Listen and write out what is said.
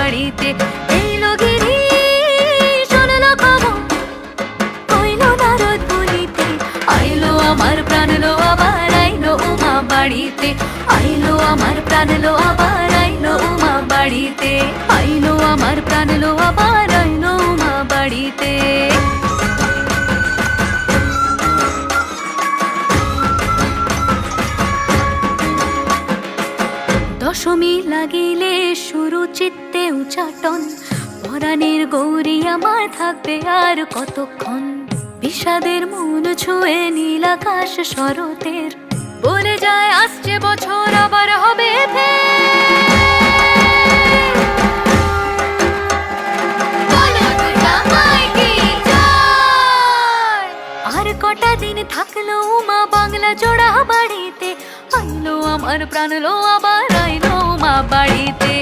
বাড়িতে। এলো গিরি শুনলো খবর, হইলো নারদ বলিতে, আইলো আমার প্রাণ লো আবার আইলো উমা বাড়িতে, আইলো আমার প্রাণ লো আবার আইলো উমা বাড়িতে, আইলো আমার প্রাণ লো আবার আইলো উমা বাড়িতে। দশমী লাগিলে শুরু চিত্তে উচাটন, পরাণের গৌরী আমার থাকবে আর কতক্ষণ। বিষাদের মন ছুঁয়ে নীল আকাশ শরতের, বলে যায় আসছে বছর আবার হবে আর কটা দিন থাকলো উমা বাংলা জোড়া বাড়িতে, আইলো আমার প্রাণ লো আবার আইলো উমা বাড়িতে।